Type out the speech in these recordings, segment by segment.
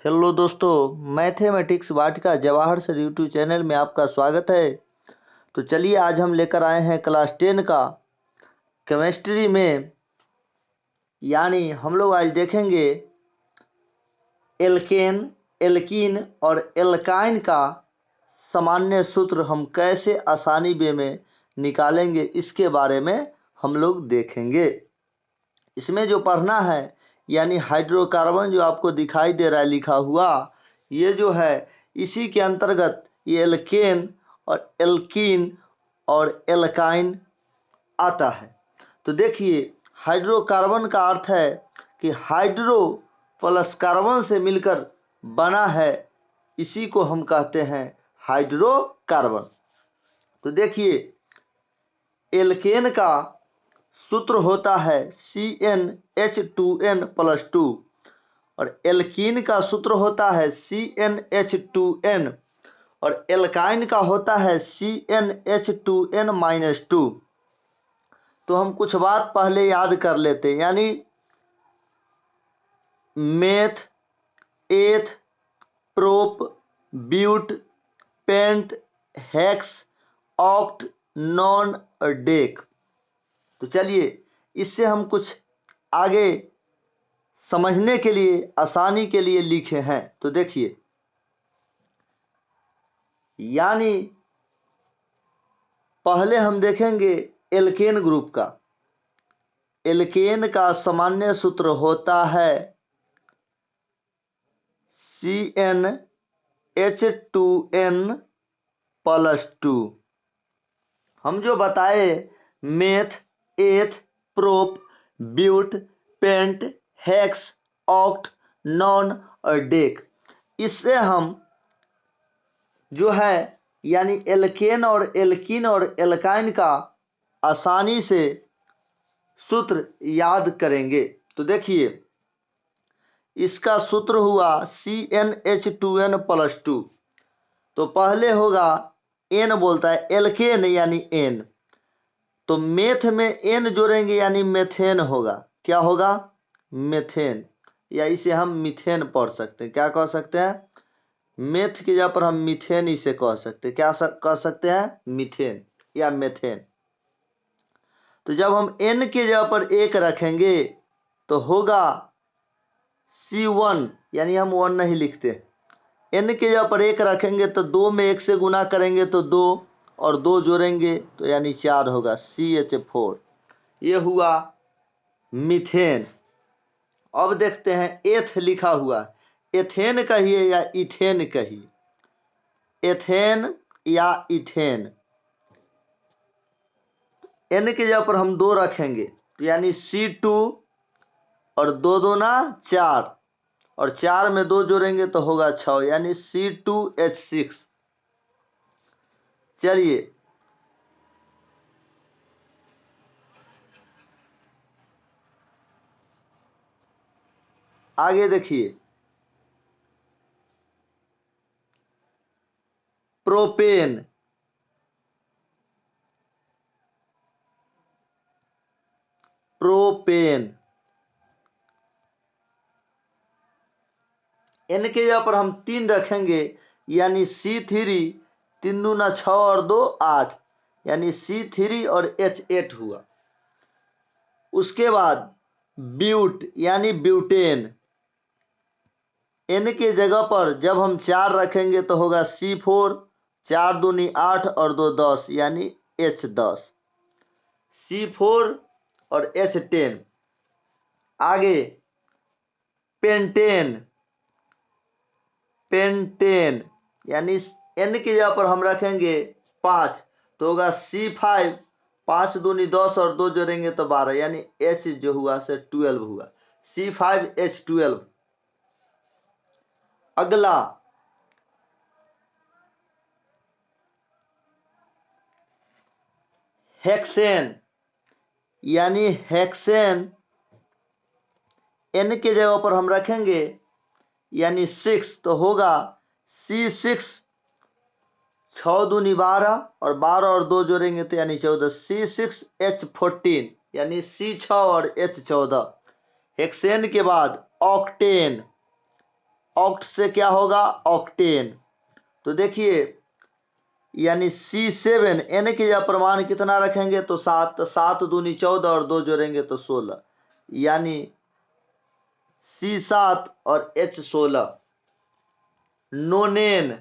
Hello दोस्तों, mathematics वाटिका Jawahar sir YouTube channel में आपका स्वागत है। तो चलिए आज हम लेकर आए हैं क्लास 10 का केमिस्ट्री में, यानी हम लोग आज देखेंगे एल्केन, एल्कीन और एल्काइन का सामान्य सूत्र हम कैसे आसानी वे में निकालेंगे, इसके बारे में हम लोग देखेंगे। इसमें जो पढ़ना है यानी हाइड्रोकार्बन जो आपको दिखाई दे रहा है लिखा हुआ, ये जो है इसी के अंतर्गत ये एल्केन और एल्कीन और एल्काइन आता है। तो देखिए, हाइड्रोकार्बन का अर्थ है कि हाइड्रो प्लस कार्बन से मिलकर बना है, इसी को हम कहते हैं हाइड्रोकार्बन। तो देखिए, एल्केन का सूत्र होता है CnH2n+2 और एल्कीन का सूत्र होता है CnH2n और एल्काइन का होता है CnH2n-2। तो हम कुछ बात पहले याद कर लेते हैं, यानी meth, eth, prop, but, pent, hex, oct, non और डेक। तो चलिए इससे हम कुछ आगे समझने के लिए, आसानी के लिए लिखे हैं। तो देखिए, यानी पहले हम देखेंगे एल्केन ग्रुप का। एल्केन का सामान्य सूत्र होता है CnH2n+2। हम जो बताए meth, eth, prop, but, pent, hex, oct, non और डेक, इससे हम जो है यानी एल्केन और एल्कीन और एल्काइन का आसानी से सूत्र याद करेंगे। तो देखिए, इसका सूत्र हुआ CnH2n+2। तो पहले होगा एन, बोलता है एल्केन यानी एन, तो मेथ में एन जोड़ेंगे यानी मेथेन होगा। क्या होगा? मेथेन, या इसे हम मीथेन पढ़ सकते हैं। क्या कह सकते हैं? मेथ की जगह पर हम मीथेन इसे कह सकते हैं। क्या कह सकते हैं? मीथेन या मेथेन। तो जब हम एन की जगह पर एक रखेंगे तो होगा C1, यानी हम 1 नहीं लिखते। एन की जगह पर एक रखेंगे तो 2 में 1 से गुना करेंगे तो 2 और 2 जोड़ेंगे तो यानी 4 होगा, CH4। ये हुआ मीथेन। अब देखते हैं एथ लिखा हुआ, एथेन कहिए या इथेन कहिए, एथेन या इथेन। एन की जगह पर हम 2 रखेंगे तो यानी C2 और 2 दूना 4 और 4 में 2 जोड़ेंगे तो होगा 6, यानी C2H6। चलिए आगे देखिए, प्रोपेन, प्रोपेन। एन के जगह पर हम 3 रखेंगे यानी C3, 3 दूना 6 और 2 8, यानी C3 और H8 हुआ। उसके बाद ब्यूट यानी ब्यूटेन, एन के जगह पर जब हम 4 रखेंगे तो होगा C4, 4 दूनी 8 और 2 10, यानी H10, C4 और H10। आगे पेंटेन, पेंटेन यानी एन की जगह पर हम रखेंगे 5 तो होगा C5, 5 दूनी 10 और 2 जोड़ेंगे तो 12, यानी H जो हुआ से 12 हुआ, C5H12। अगला हेक्सेन, यानी हेक्सेन, एन के जगह पर हम रखेंगे यानी 6 तो होगा C6, 6 दूनी 12 और 12 और 2 जोड़ेंगे तो यानी 14, C6H14, यानी C6 और H14। हेक्सेन के बाद ऑक्टेन, ऑक्ट से क्या होगा? ऑक्टेन। तो देखिए यानी C7 N के जगह प्रमाण कितना रखेंगे? तो 7, 7 दूनी 14 और 2 जोड़ेंगे तो 16, यानी C7 और H16। नोनेन,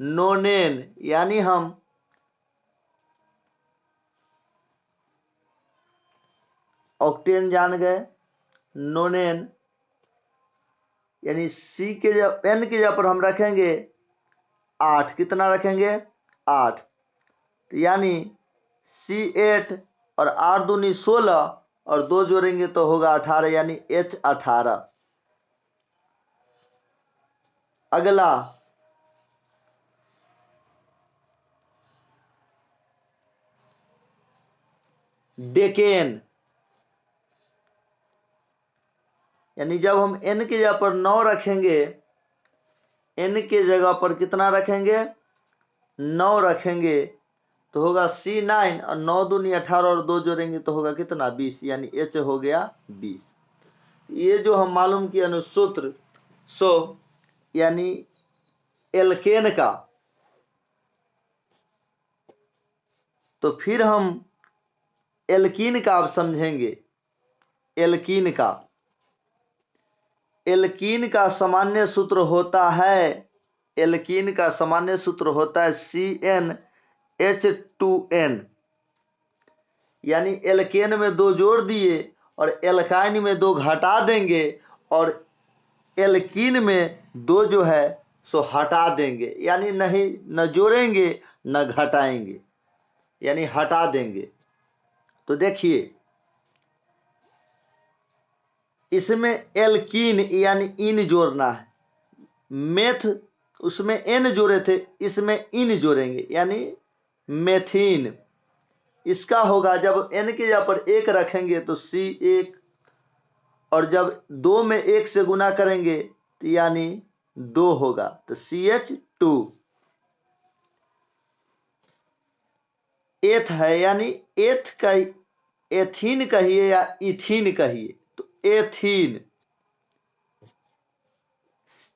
नोनेन यानी हम ऑक्टेन जान गए, नोनेन यानी सी के जब एन के जगह पर हम रखेंगे 8, कितना रखेंगे? 8, तो यानी C8 और 8 दूनी 16 और 2 जोड़ेंगे तो होगा 18, यानी H18। अगला डेकेन, यानी जब हम N के जगह पर 9 रखेंगे, N के जगह पर कितना रखेंगे? 9 रखेंगे तो होगा C9 और 9 दूनी 18 और 2 जोड़ेंगे तो होगा कितना? 20, यानी H हो गया 20। ये जो हम मालूम किया अनुसूत्र, सो यानी एल्केन का। तो फिर हम एल्कीन का अब समझेंगे। एल्कीन का, एल्कीन का सामान्य सूत्र होता है, एल्कीन का सामान्य सूत्र होता है CnH2n, यानी एल्केन में 2 जोड़ दिए और एल्काइन में 2 घटा देंगे और एल्कीन में 2 जो है सो हटा देंगे, यानी नहीं न जोड़ेंगे न घटाएंगे, यानी हटा देंगे। तो देखिए इसमें एल्कीन यानी इन जोड़ना है, मेथ उसमें एन जोड़े थे, इसमें इन जोड़ेंगे यानी मेथीन। इसका होगा जब एन के जगह पर 1 रखेंगे तो C1, और जब 2 में 1 से गुना करेंगे तो यानी 2 होगा तो CH2। एथ है, यानी एथ का एथीन कहिए या इथीन कहिए, तो एथीन।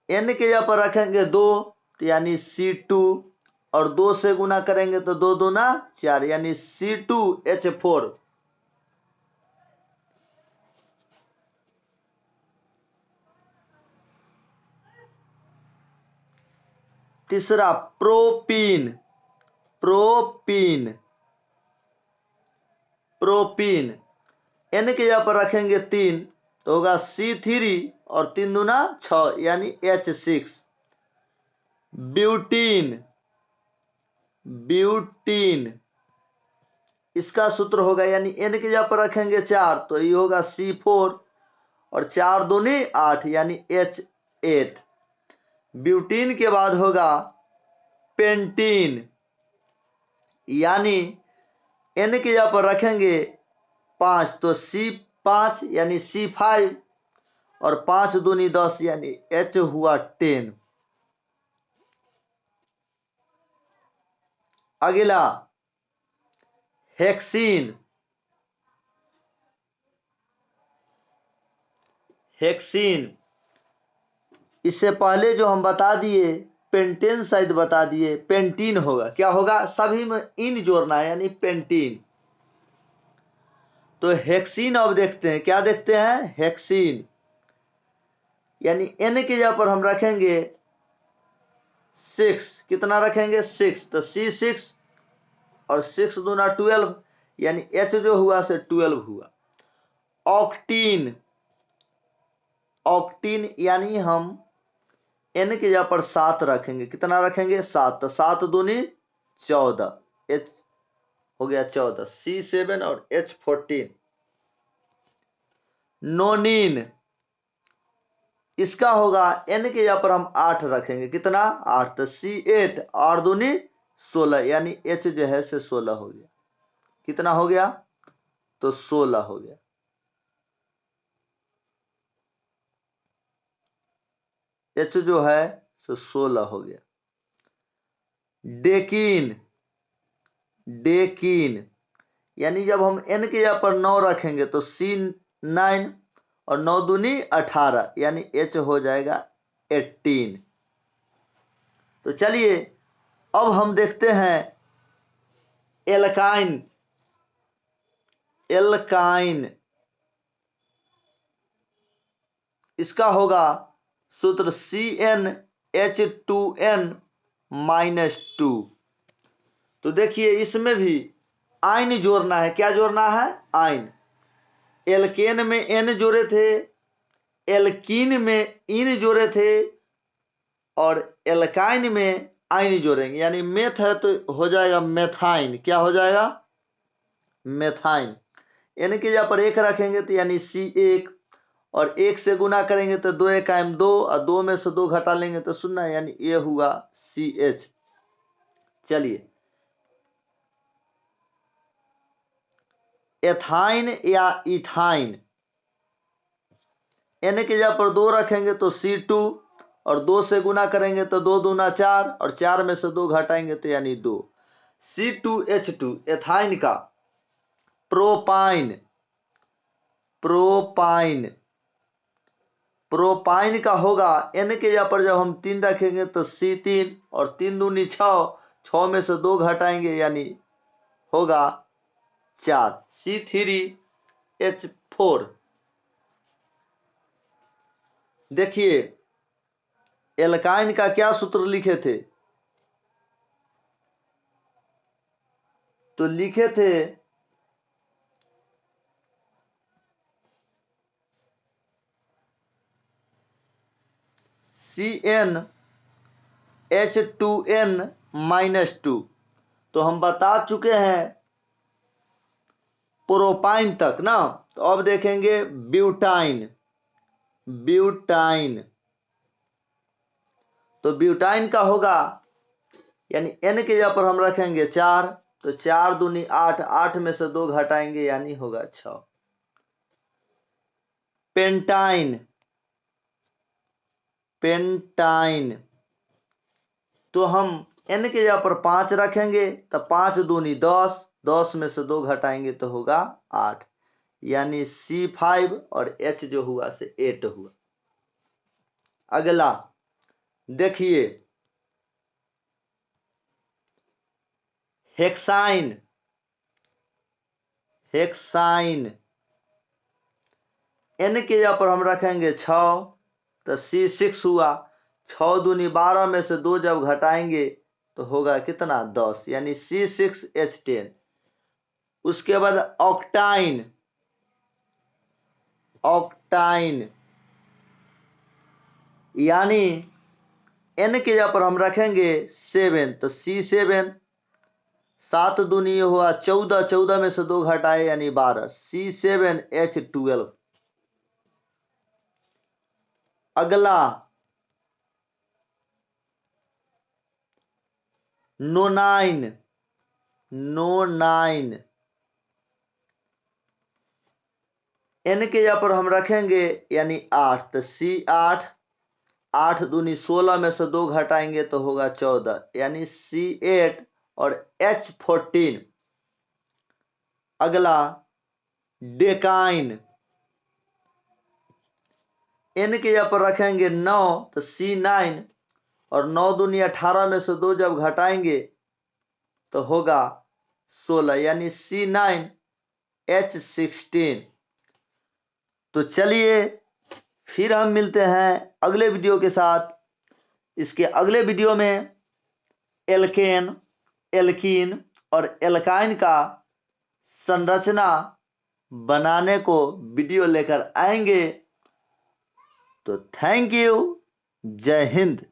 एन के जगह पर रखेंगे 2 तो यानी C2, और 2 से गुना करेंगे तो 2 दूना 4, यानी C2H4। तीसरा प्रोपीन, प्रोपीन, प्रोपीन एन के जगह पर रखेंगे 3 तो होगा C3 और 3 दूना 6, यानी H6। ब्यूटीन, ब्यूटीन इसका सूत्र होगा, यानी एन की जगह पर रखेंगे 4 तो ये होगा C4 और 4 दूनी 8, यानी H8। ब्यूटीन के बाद होगा पेंटीन, यानी एन की जगह पर रखेंगे 5 तो C5 यानी C5 और 5 दूनी 10, यानी H हुआ 10। अगला हेक्सीन, हेक्सीन इससे पहले जो हम बता दिए पेंटेन शायद बता दिए, पेंटीन होगा। क्या होगा? सभी में इन जोड़ना है, यानी पेंटीन। तो हेक्सीन अब देखते हैं, क्या देखते हैं? हेक्सीन यानी एन की जगह पर हम रखेंगे 6, कितना रखेंगे? 6 तो C6 और 6 दूना 12, यानी H जो हुआ से 12 हुआ। ऑक्टीन, ऑक्टीन यानी हम एन की जगह पर 7 रखेंगे, कितना रखेंगे? 7 तो 7 दूनी 14, H हो गया 14, C7 और H14। नोनिन इसका होगा एन की जगह पर हम 8 रखेंगे, कितना? 8 तो C8 और दूनी 16, यानी H जो है से 16 हो गया। कितना हो गया? तो 16 हो गया। H जो है सो 16 हो गया। डेकीन, डेकीन यानी जब हम एन की जगह पर 9 रखेंगे तो C9 और 9 दूनी 18 यानी H हो जाएगा 18। तो चलिए अब हम देखते हैं एल्काइन। एल्काइन इसका होगा सूत्र CnH2n-2। तो देखिए इसमें भी आयन जोड़ना है। क्या जोड़ना है? आयन। एल्केन में N जोड़े थे, एल्कीन में इन जोड़े थे और एल्काइन में आयन जोड़ेंगे, यानी मेथ है तो हो जाएगा मेथाइन। क्या हो जाएगा? मेथाइन। N की जगह पर 1 रखेंगे तो यानी C1 और 1 से गुना करेंगे तो 2 1 2 और 2 में से 2 घटा लेंगे तो 0 यानी ये हुआ CH। चलिए एथाइन या इथाइन, N की जगह पर 2 रखेंगे तो C2 और 2 से गुना करेंगे तो 2 दूना 4 और 4 में से 2 घटाएंगे तो यानी 2। C2H2 एथाइन का प्रोपाइन। प्रोपाइन प्रोपाइन का होगा N के जगह पर जब हम 3 रखेंगे तो C3 और 3 दूनी 6, 6 में से 2 घटाएंगे यानी होगा 4, C3H4। देखिए एल्काइन का क्या सूत्र लिखे थे? तो लिखे थे CnH2n-2। तो हम बता चुके हैं प्रोपाइन तक ना। तो अब देखेंगे ब्यूटाइन। ब्यूटाइन तो ब्यूटाइन का होगा यानी N के जगह पर हम रखेंगे 4 तो 4 दूनी 8, 8 में से 2 घटाएंगे यानी होगा 6। पेंटाइन। पेंटाइन तो हम N के जगह पर 5 रखेंगे तो 5 दूनी 10, 10 में से 2 घटाएंगे तो होगा 8 यानी C5 और H जो हुआ से 8 हुआ। अगला देखिए हेक्साइन। हेक्साइन N के जगह पर हम रखेंगे 6 तो C6 हुआ। 6 दूनी 12 में से 2 जब घटाएंगे तो होगा कितना? 10 यानी C6H10। उसके बाद ऑक्टाइन। ऑक्टाइन यानी N के जगह पर हम रखेंगे 7 तो C7, 7 दूनी हुआ 14, 14 में से 2 घटाए यानी 12, C7H12। अगला नोनाइन। नोनाइन N के जगह पर हम रखेंगे यानी 8 तो C8, 8 दूनी 16 में से 2 घटाएंगे तो होगा 14 यानी C8 और H14। अगला डेकाइन। N के जगह पर रखेंगे 9 तो C9 और 9 दूनी 18 में से 2 जब घटाएंगे तो होगा 16 यानी C9H16। तो चलिए फिर हम मिलते हैं अगले वीडियो के साथ। इसके अगले वीडियो में एल्केन, एल्कीन और एल्काइन का संरचना बनाने को वीडियो लेकर आएंगे। तो थैंक यू। जय हिंद।